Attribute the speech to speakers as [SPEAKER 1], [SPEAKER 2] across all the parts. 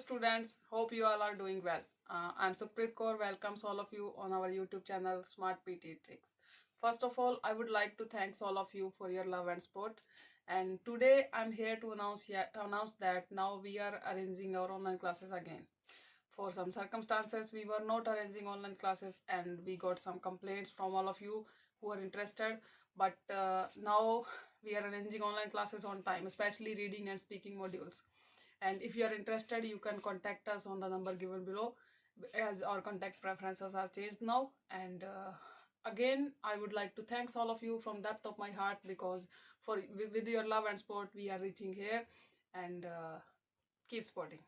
[SPEAKER 1] students, hope you all are doing well. I'm Supreet Kaur, welcomes all of you on our YouTube channel Smart PT Tricks. First of all, I would like to thank all of you for your love and support. And today I'm here to announce that now we are arranging our online classes again. For some circumstances, we were not arranging online classes and we got some complaints from all of you who are interested. But now we are arranging online classes on time, especially reading and speaking modules. And if you are interested, you can contact us on the number given below, as our contact preferences are changed now. And again, I would like to thank all of you from depth of my heart, because with your love and support we are reaching here. And keep supporting.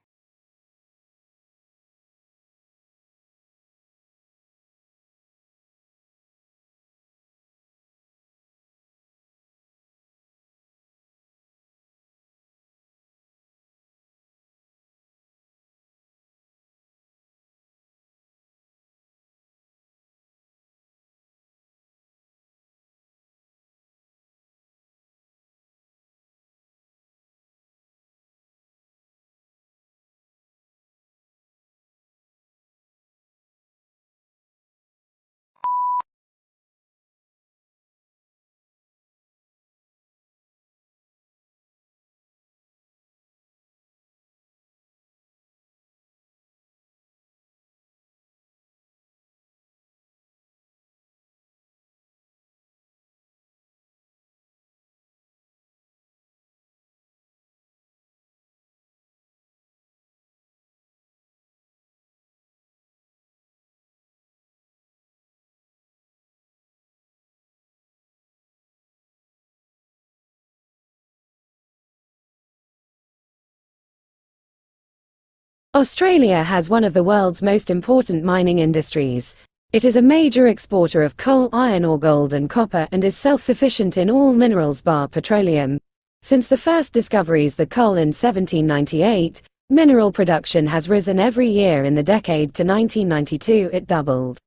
[SPEAKER 2] Australia has one of the world's most important mining industries. It is a major exporter of coal, iron ore, gold and copper, and is self-sufficient in all minerals bar petroleum. Since the first discoveries the coal in 1798, mineral production has risen every year in the decade to 1992 it doubled.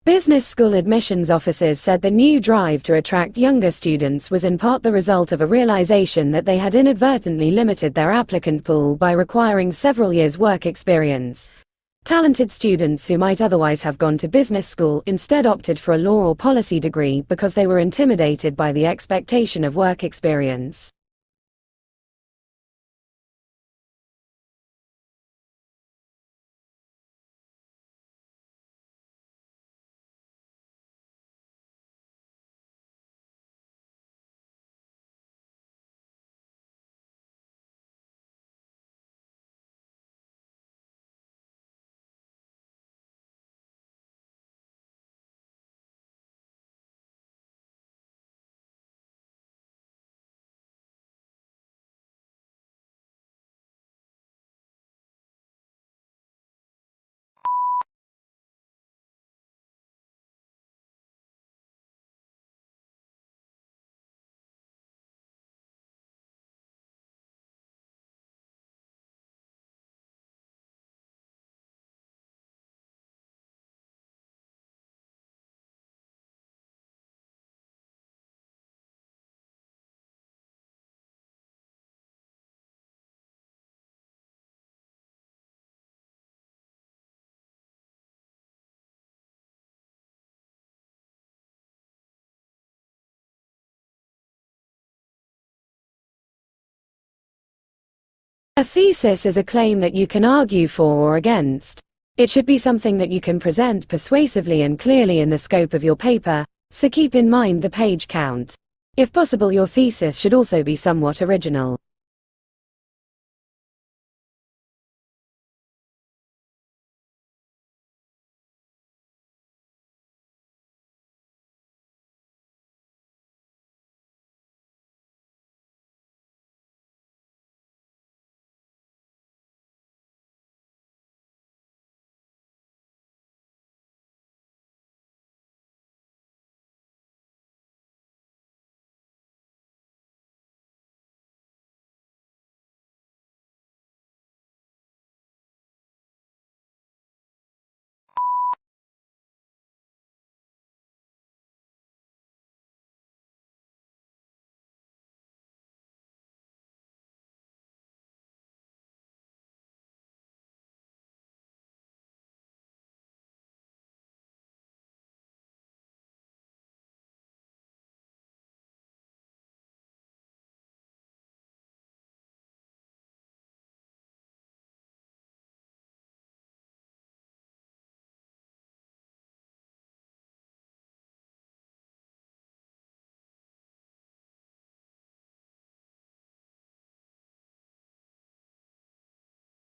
[SPEAKER 2] Business school admissions officers said the new drive to attract younger students was in part the result of a realization that they had inadvertently limited their applicant pool by requiring several years' work experience. Talented students who might otherwise have gone to business school instead opted for a law or policy degree because they were intimidated by the expectation of work experience. A thesis is a claim that you can argue for or against. It should be something that you can present persuasively and clearly in the scope of your paper, so keep in mind the page count. If possible, your thesis should also be somewhat original.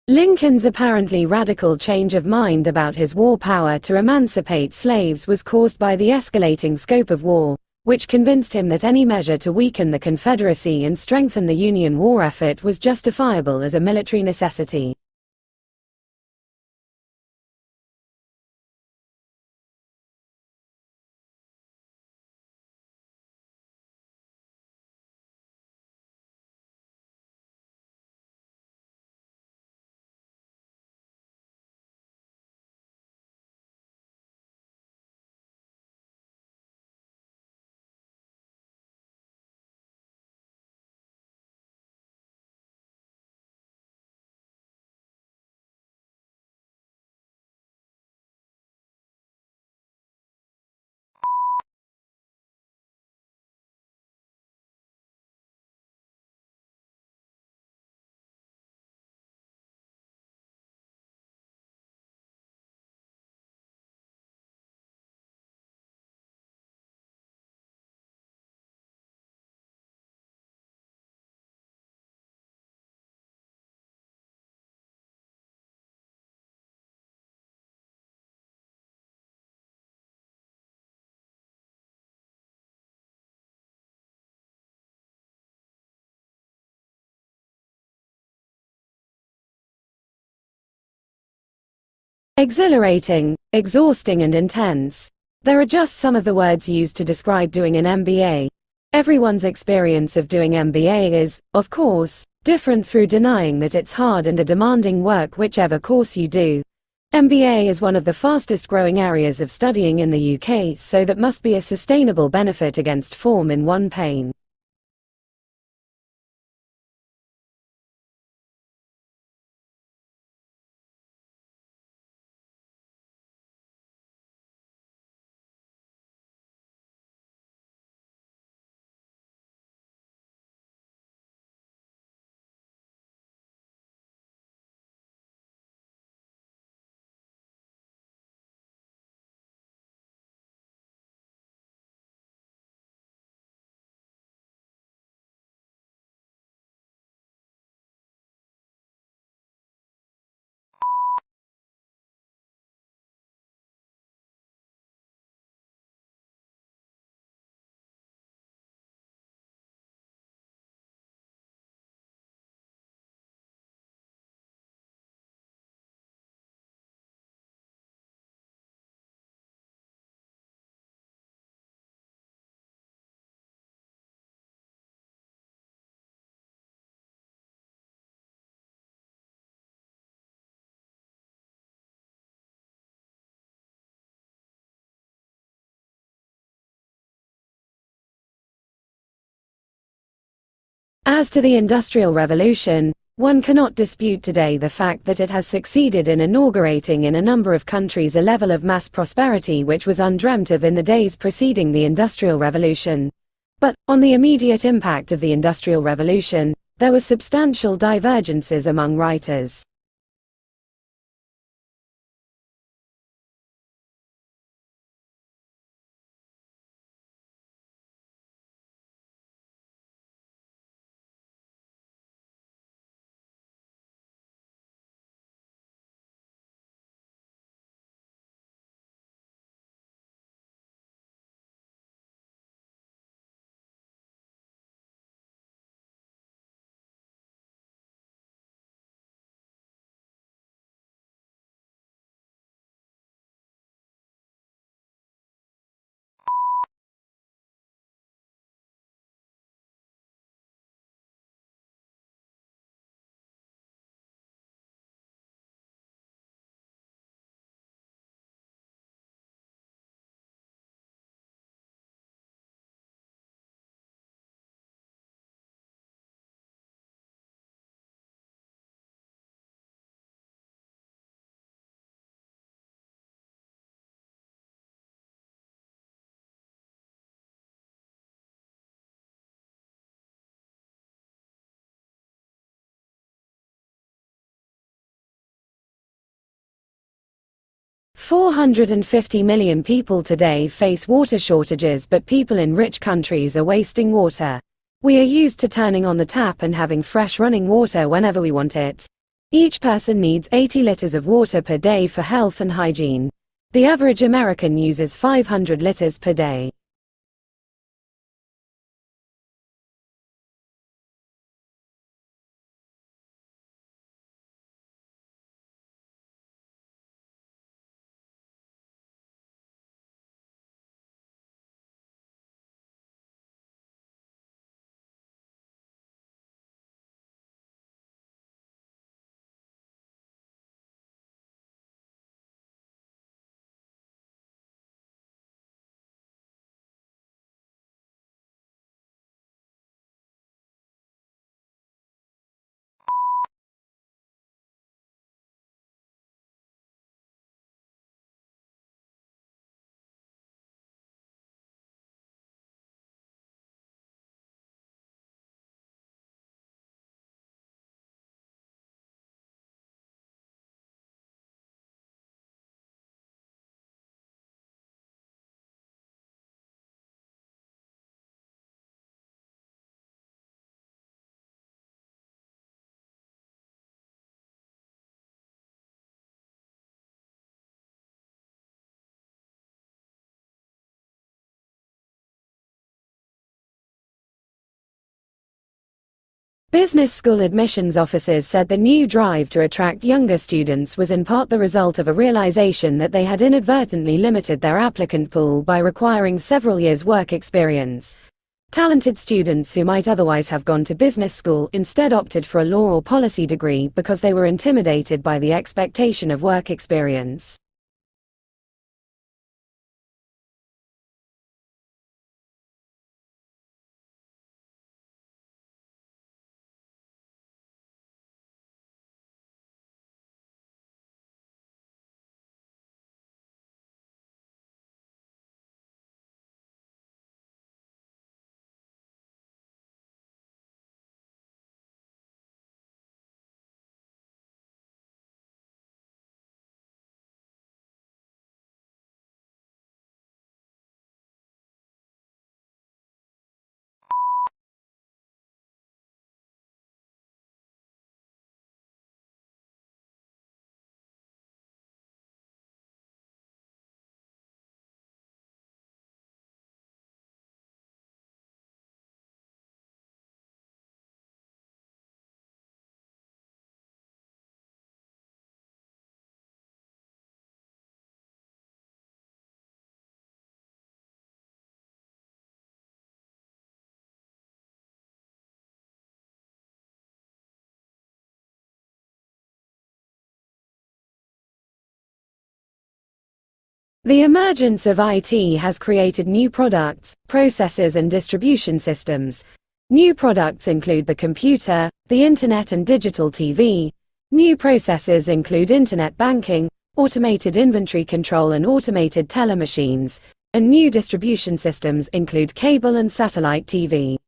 [SPEAKER 2] Lincoln's apparently radical change of mind about his war power to emancipate slaves was caused by the escalating scope of war, which convinced him that any measure to weaken the Confederacy and strengthen the Union war effort was justifiable as a military necessity. Exhilarating, exhausting and intense. There are just some of the words used to describe doing an MBA. Everyone's experience of doing MBA is, of course, different through denying that it's hard and a demanding work whichever course you do. MBA is one of the fastest growing areas of studying in the UK, so that must be a sustainable benefit against form in one pain. As to the Industrial Revolution, one cannot dispute today the fact that it has succeeded in inaugurating in a number of countries a level of mass prosperity which was undreamt of in the days preceding the Industrial Revolution. But, on the immediate impact of the Industrial Revolution, There were substantial divergences among writers. "450 million people today face water shortages, but people in rich countries are wasting water. We are used to turning on the tap and having fresh running water whenever we want it. Each person needs 80 liters of water per day for health and hygiene. The average American uses 500 liters per day." Business school admissions officers said the new drive to attract younger students was in part the result of a realization that they had inadvertently limited their applicant pool by requiring several years' work experience. Talented students who might otherwise have gone to business school instead opted for a law or policy degree because they were intimidated by the expectation of work experience. The emergence of IT has created new products, processes and distribution systems. New products include the computer, the internet and digital TV. New processes include internet banking, automated inventory control and automated teller machines. And new distribution systems include cable and satellite TV.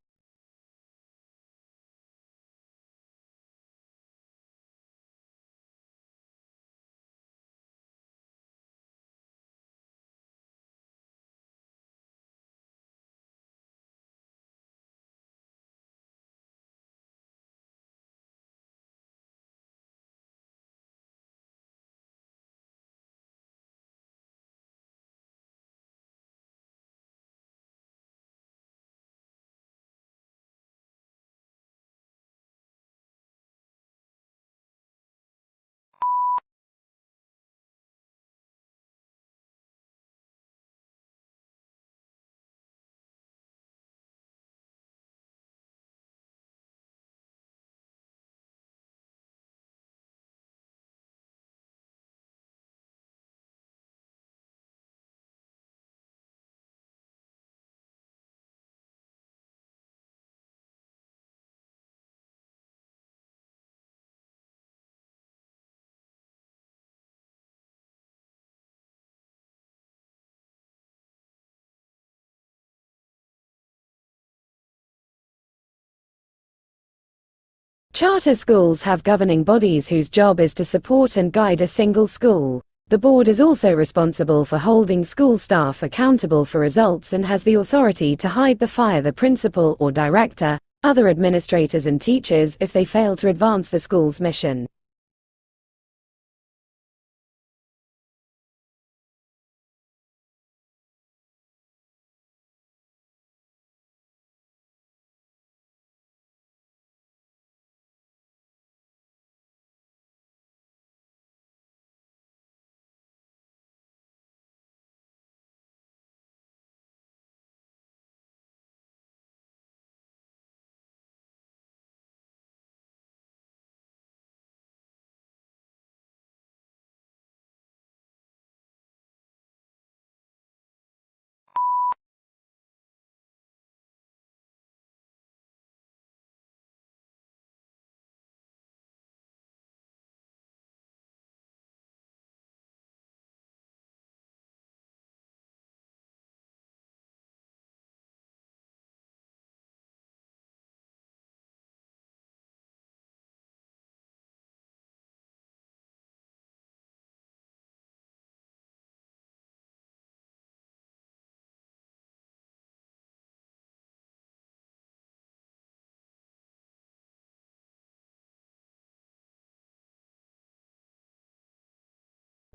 [SPEAKER 2] Charter schools have governing bodies whose job is to support and guide a single school. The board is also responsible for holding school staff accountable for results and has the authority to fire the principal or director, other administrators and teachers if they fail to advance the school's mission.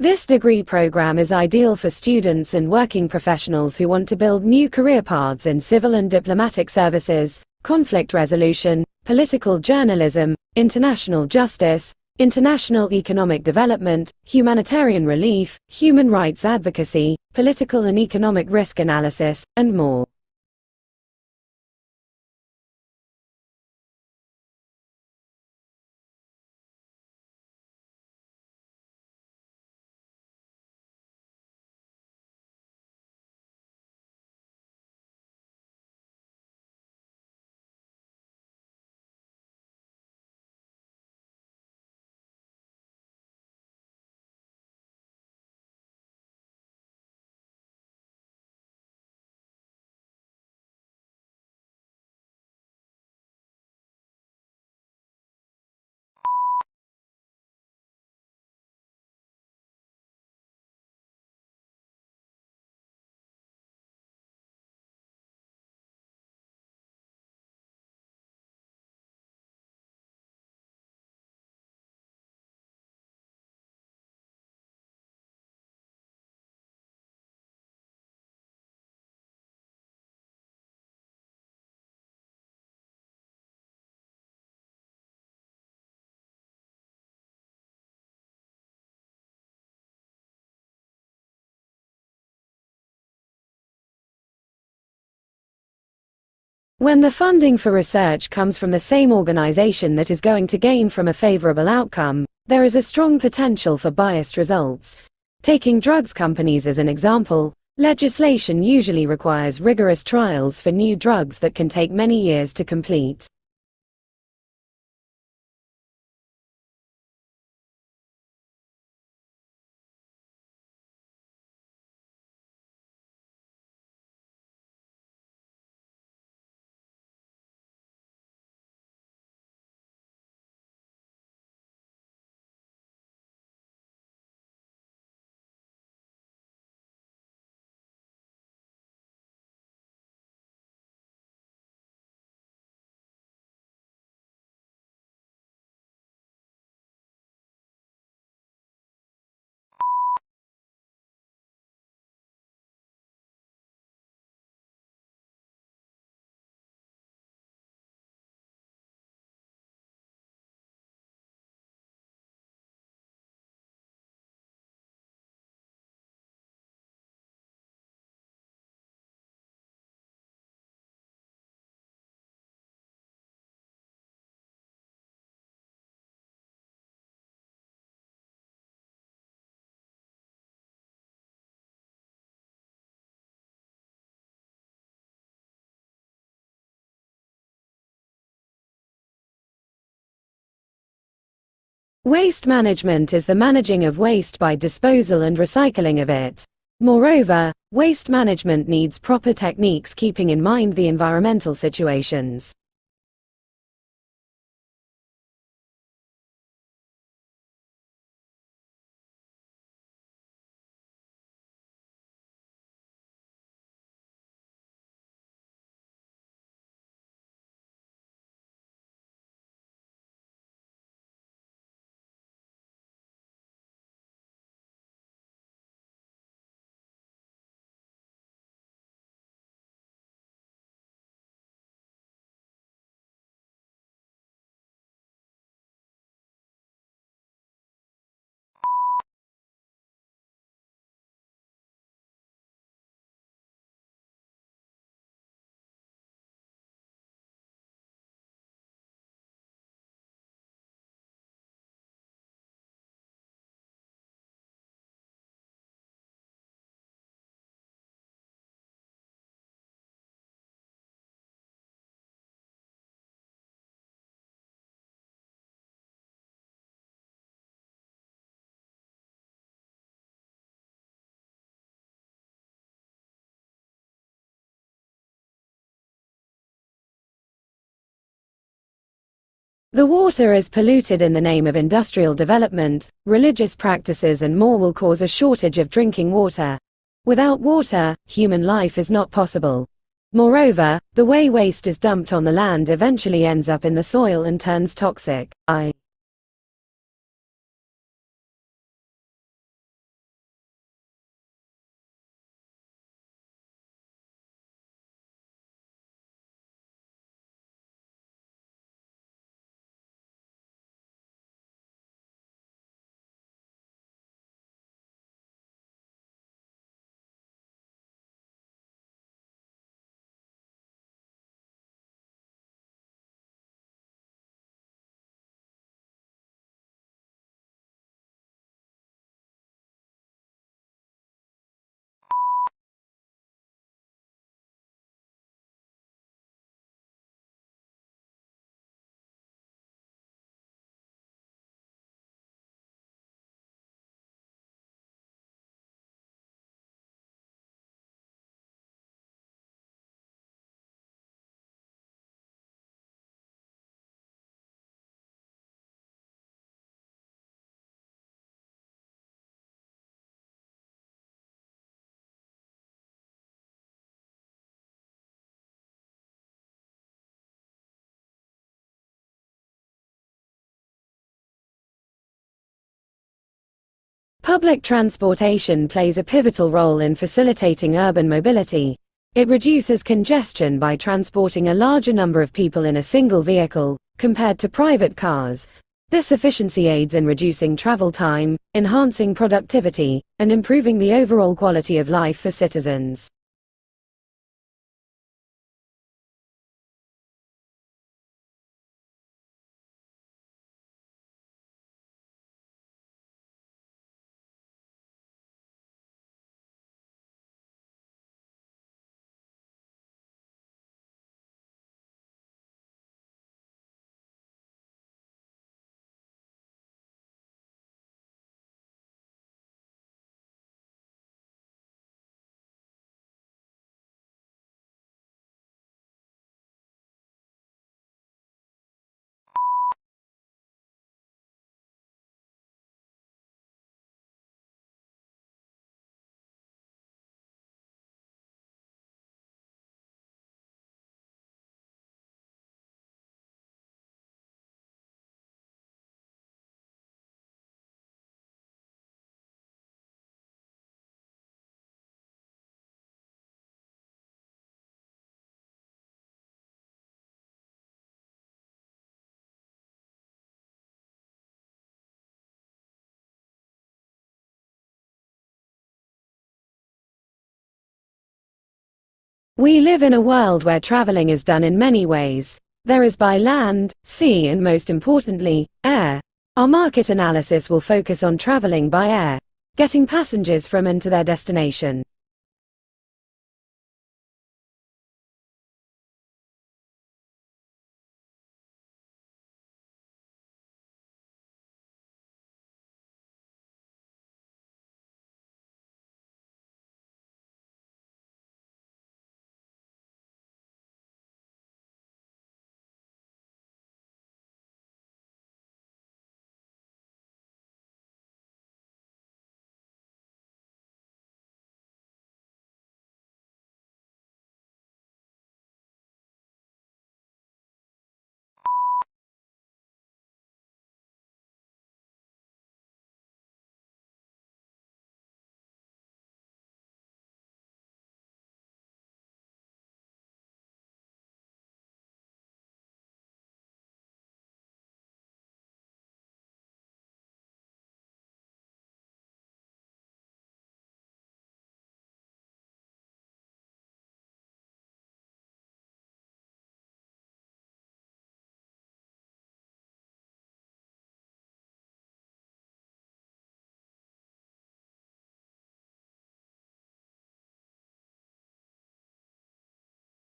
[SPEAKER 2] This degree program is ideal for students and working professionals who want to build new career paths in civil and diplomatic services, conflict resolution, political journalism, international justice, international economic development, humanitarian relief, human rights advocacy, political and economic risk analysis, and more. When the funding for research comes from the same organization that is going to gain from a favorable outcome, there is a strong potential for biased results. Taking drugs companies as an example, legislation usually requires rigorous trials for new drugs that can take many years to complete. Waste management is the managing of waste by disposal and recycling of it. Moreover, waste management needs proper techniques keeping in mind the environmental situations. The water is polluted in the name of industrial development, religious practices, and more will cause a shortage of drinking water. Without water, human life is not possible. Moreover, the way waste is dumped on the land eventually ends up in the soil and turns toxic. Public transportation plays a pivotal role in facilitating urban mobility. It reduces congestion by transporting a larger number of people in a single vehicle, compared to private cars. This efficiency aids in reducing travel time, enhancing productivity, and improving the overall quality of life for citizens. We live in a world where traveling is done in many ways. There is by land, sea, and most importantly, air. Our market analysis will focus on traveling by air, getting passengers from and to their destination.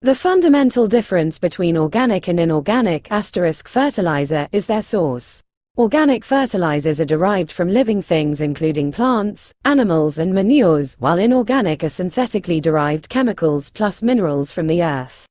[SPEAKER 2] The fundamental difference between organic and inorganic fertilizer is their source. Organic fertilizers are derived from living things including plants, animals, and manures, while inorganic are synthetically derived chemicals plus minerals from the earth.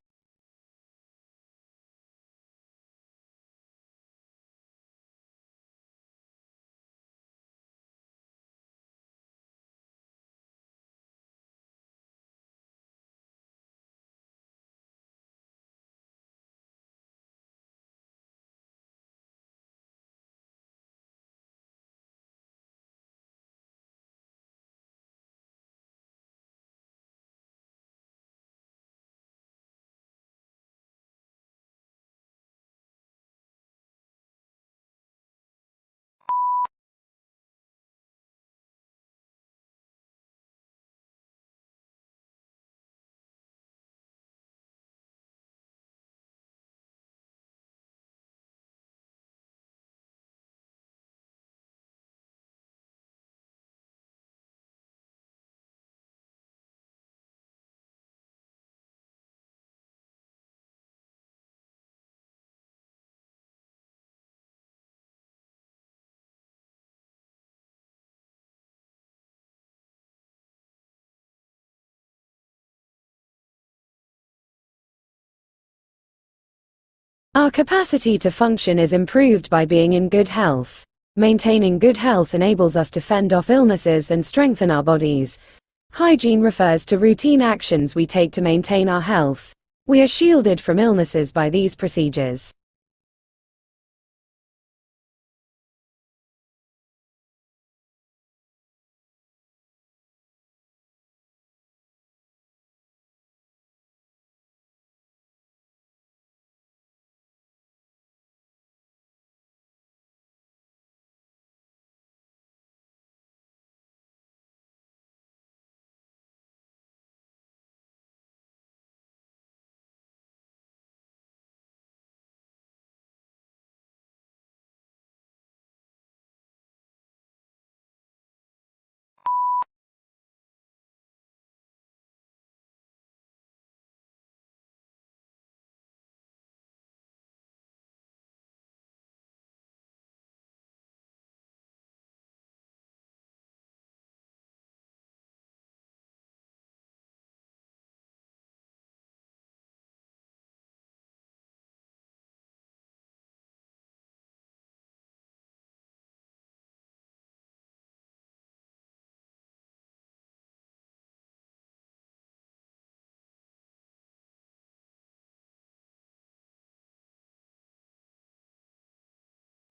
[SPEAKER 2] Our capacity to function is improved by being in good health. Maintaining good health enables us to fend off illnesses and strengthen our bodies. Hygiene refers to routine actions we take to maintain our health. We are shielded from illnesses by these procedures.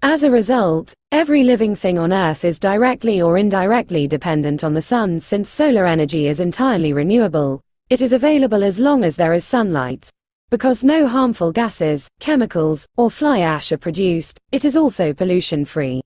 [SPEAKER 2] As a result, every living thing on Earth is directly or indirectly dependent on the sun. Since solar energy is entirely renewable, it is available as long as there is sunlight. Because no harmful gases, chemicals, or fly ash are produced, it is also pollution-free.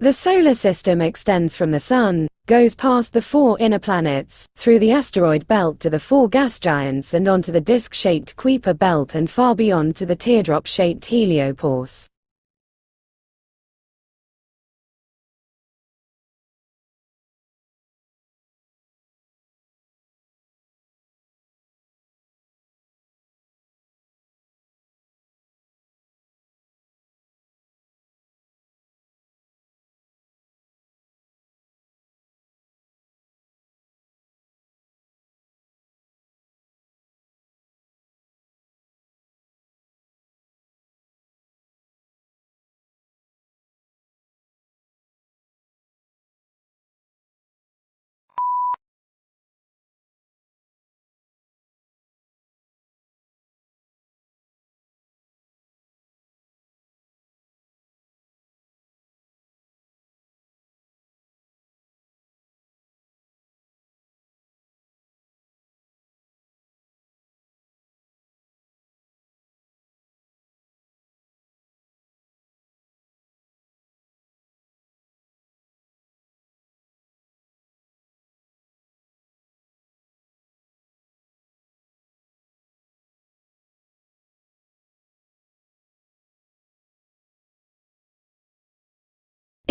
[SPEAKER 2] The solar system extends from the Sun, goes past the 4 inner planets, through the asteroid belt to the 4 gas giants and onto the disc-shaped Kuiper belt and far beyond to the teardrop-shaped heliopause.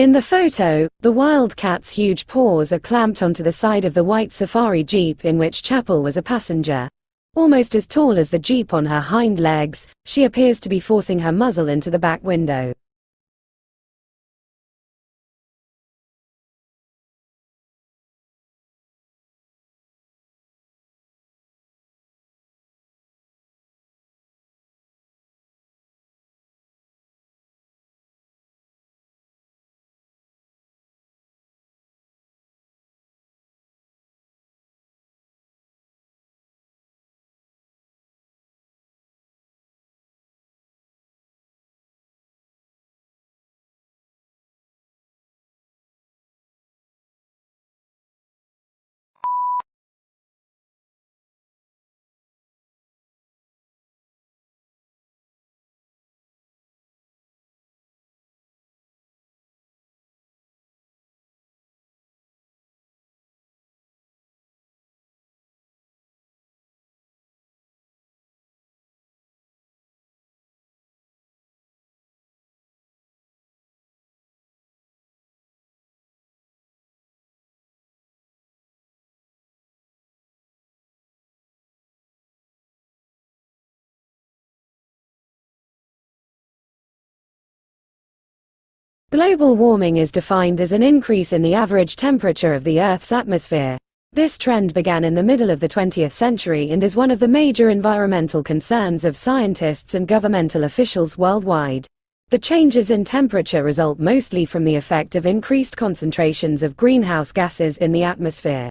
[SPEAKER 2] In the photo, the wildcat's huge paws are clamped onto the side of the white safari jeep in which Chapel was a passenger. Almost as tall as the jeep on her hind legs, she appears to be forcing her muzzle into the back window. Global warming is defined as an increase in the average temperature of the Earth's atmosphere. This trend began in the middle of the 20th century and is one of the major environmental concerns of scientists and governmental officials worldwide. The changes in temperature result mostly from the effect of increased concentrations of greenhouse gases in the atmosphere.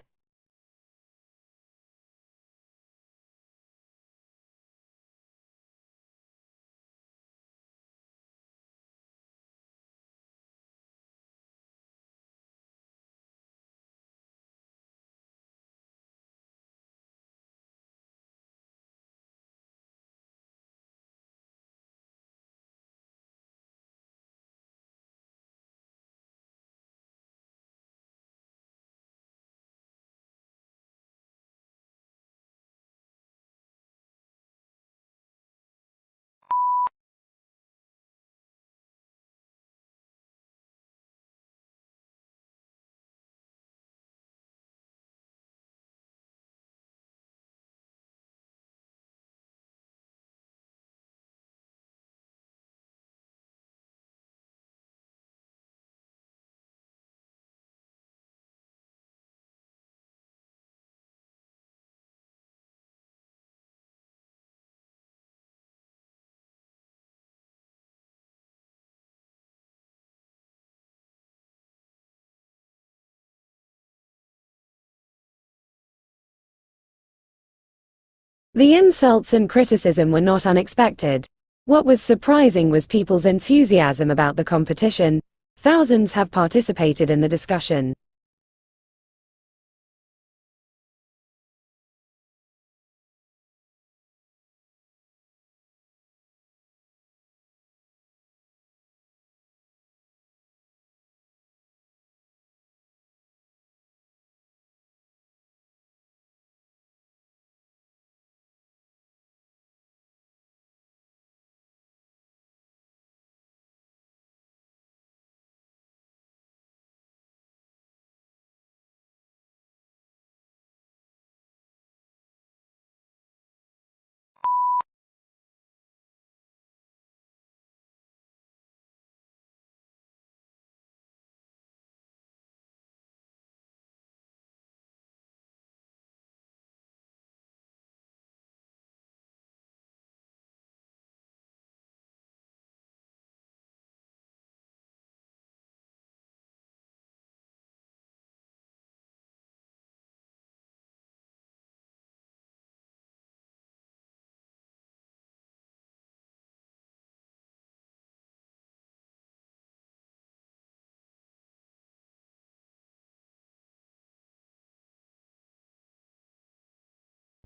[SPEAKER 2] The insults and criticism were not unexpected. What was surprising was people's enthusiasm about the competition. Thousands have participated in the discussion.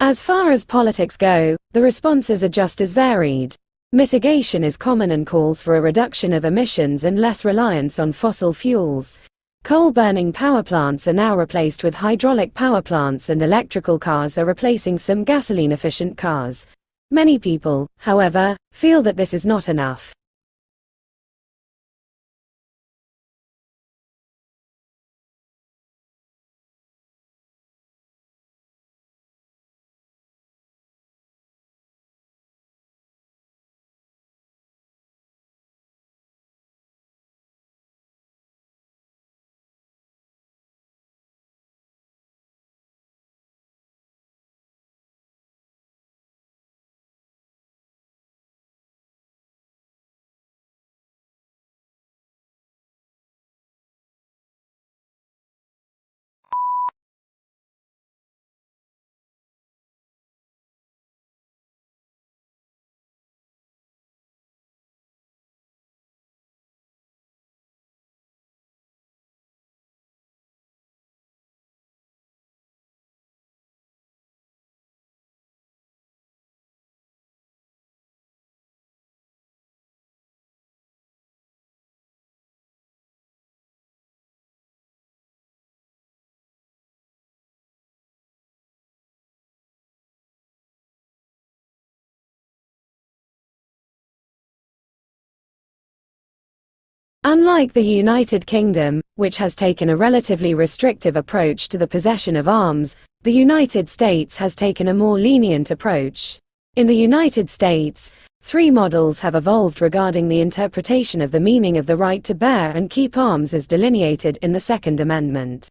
[SPEAKER 2] As far as politics go, the responses are just as varied. Mitigation is common and calls for a reduction of emissions and less reliance on fossil fuels. Coal-burning power plants are now replaced with hydraulic power plants, and electrical cars are replacing some gasoline-efficient cars. Many people, however, feel that this is not enough. Unlike the United Kingdom, which has taken a relatively restrictive approach to the possession of arms, the United States has taken a more lenient approach. In the United States, Three models have evolved regarding the interpretation of the meaning of the right to bear and keep arms as delineated in the Second Amendment.